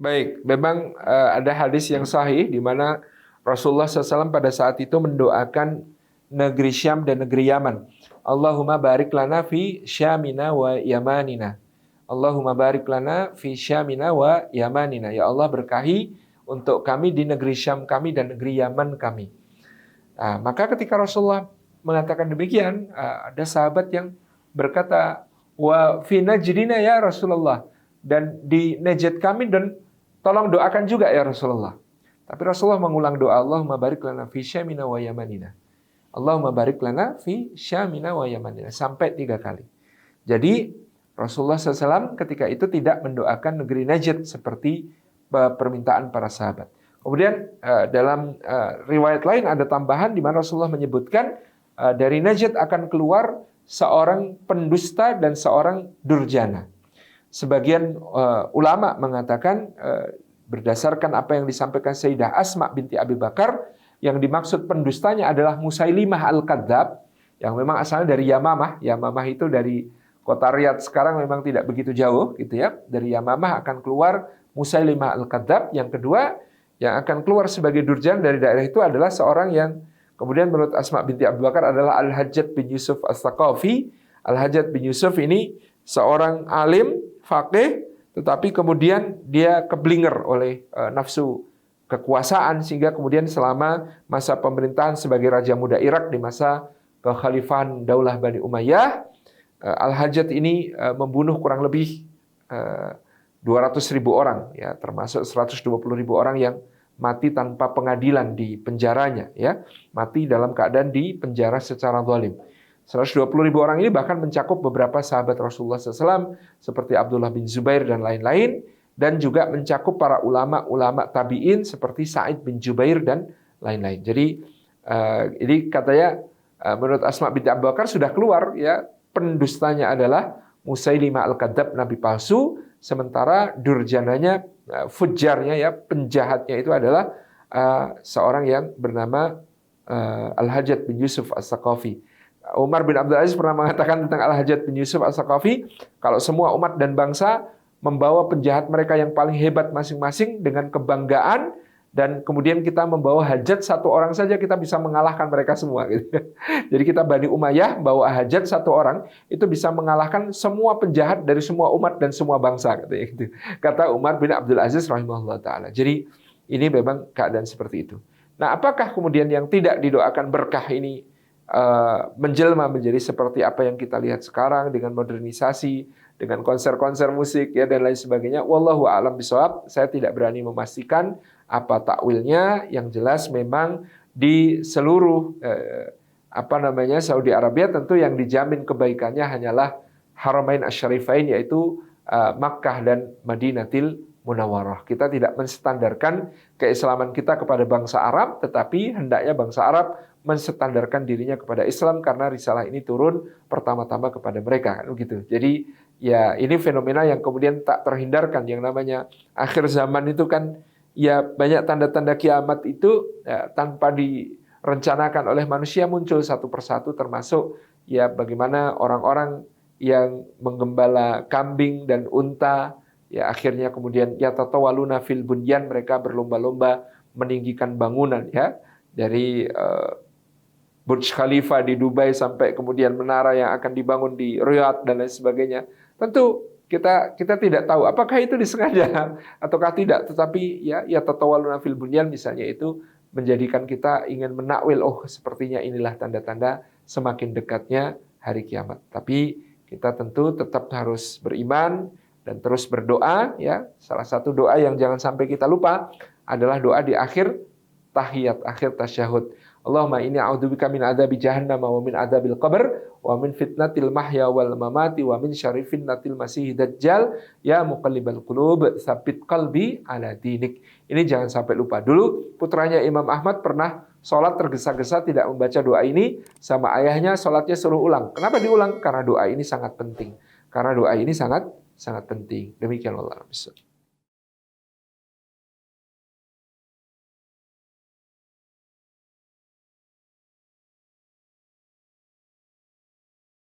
Baik, memang ada hadis yang sahih di mana Rasulullah SAW pada saat itu mendoakan negeri Syam dan negeri Yaman. Allahumma barik lana fi Syamina wa Yamanina. Allahumma barik lana fi Syamina wa Yamanina. Ya Allah, berkahi untuk kami di negeri Syam kami dan negeri Yaman kami. Nah, maka ketika Rasulullah mengatakan demikian, ada sahabat yang berkata, wa fi najdina ya Rasulullah, dan di Najd kami, dan tolong doakan juga ya Rasulullah. Tapi Rasulullah mengulang doa, Allahumma barik lana fi Syamina wa Yamanina. Allahumma barik lana fi Syamina wa Yamanina, sampai 3 kali. Jadi Rasulullah SAW ketika itu tidak mendoakan negeri Najd seperti permintaan para sahabat. Kemudian dalam riwayat lain ada tambahan di mana Rasulullah menyebutkan dari Najd akan keluar seorang pendusta dan seorang durjana. Sebagian ulama mengatakan berdasarkan apa yang disampaikan Sayyidah Asma binti Abi Bakar, yang dimaksud pendustanya adalah Musailimah Al-Kadzab, yang memang asalnya dari Yamamah. Yamamah itu dari kota Riyadh sekarang memang tidak begitu jauh gitu ya. Dari Yamamah akan keluar Musailimah Al-Kadzab. Yang kedua, yang akan keluar sebagai durjan dari daerah itu adalah seorang yang kemudian menurut Asma binti Abu Bakar adalah Al-Hajjaj bin Yusuf As-Saqafi. Al-Hajjaj bin Yusuf ini seorang alim, faqih, tetapi kemudian dia keblinger oleh nafsu kekuasaan, sehingga kemudian selama masa pemerintahan sebagai Raja Muda Irak di masa kekhalifahan Daulah Bani Umayyah, Al-Hajjaj ini membunuh kurang lebih 200.000 orang, ya, termasuk 120.000 orang yang mati tanpa pengadilan di penjaranya, ya, mati dalam keadaan di penjara secara zalim. 120.000 orang ini bahkan mencakup beberapa sahabat Rasulullah SAW seperti Abdullah bin Zubair dan lain-lain, dan juga mencakup para ulama-ulama tabi'in seperti Sa'id bin Jubair dan lain-lain. Jadi ini katanya menurut Asma binti Abu Bakar sudah keluar, ya, pendustanya adalah Musailimah Al-Kadzab, nabi palsu, sementara durjananya, fujarnya, ya, penjahatnya itu adalah seorang yang bernama Al-Hajjaj bin Yusuf As-Saqafi. Umar bin Abdul Aziz pernah mengatakan tentang Al-Hajjaj bin Yusuf As-Saqafi, kalau semua umat dan bangsa membawa penjahat mereka yang paling hebat masing-masing dengan kebanggaan, dan kemudian kita membawa Hajjaj satu orang saja, kita bisa mengalahkan mereka semua. Gitu. Jadi kita Bani Umayyah bawa Hajjaj satu orang, itu bisa mengalahkan semua penjahat dari semua umat dan semua bangsa. Gitu. Kata Umar bin Abdul Aziz rahimahullah ta'ala. Jadi ini memang keadaan seperti itu. Nah, apakah kemudian yang tidak didoakan berkah ini menjelma menjadi seperti apa yang kita lihat sekarang dengan modernisasi, dengan konser-konser musik, ya, dan lain sebagainya? Wallahu a'lam bishawab. Saya tidak berani memastikan apa takwilnya. Yang jelas memang di seluruh Saudi Arabia tentu yang dijamin kebaikannya hanyalah Haramain Asy-Syarifain, yaitu Makkah dan Madinatil Munawwarah. Kita tidak menstandarkan keislaman kita kepada bangsa Arab, tetapi hendaknya bangsa Arab menstandarkan dirinya kepada Islam karena risalah ini turun pertama-tama kepada mereka, kan begitu. Jadi ya ini fenomena yang kemudian tak terhindarkan, yang namanya akhir zaman itu kan ya banyak tanda-tanda kiamat itu ya, tanpa direncanakan oleh manusia muncul satu persatu, termasuk ya bagaimana orang-orang yang menggembala kambing dan unta, ya akhirnya kemudian yatatawaluna fil bunyan, mereka berlomba-lomba meninggikan bangunan, ya, dari Burj Khalifa di Dubai sampai kemudian menara yang akan dibangun di Riyadh dan lain sebagainya. Tentu kita tidak tahu apakah itu disengaja ataukah tidak, tetapi ya yatatawaluna fil bunyan misalnya itu menjadikan kita ingin menakwil, oh sepertinya inilah tanda-tanda semakin dekatnya hari kiamat. Tapi kita tentu tetap harus beriman dan terus berdoa, ya. Salah satu doa yang jangan sampai kita lupa adalah doa di akhir tahiyat, akhir tasyahud. Allahumma inni a'udzubika min adzabi jahannam wa min adzabil qabr wa min fitnatil mahya wal mamati wa min syarri fitnatil masiihid dajjal ya muqallibal qulub tsabbit qalbi ala dinik. Ini jangan sampai lupa. Dulu putranya Imam Ahmad pernah sholat tergesa-gesa tidak membaca doa ini, sama ayahnya sholatnya suruh ulang. Kenapa diulang? Karena doa ini sangat penting. Karena doa ini sangat penting. Demikian Allah.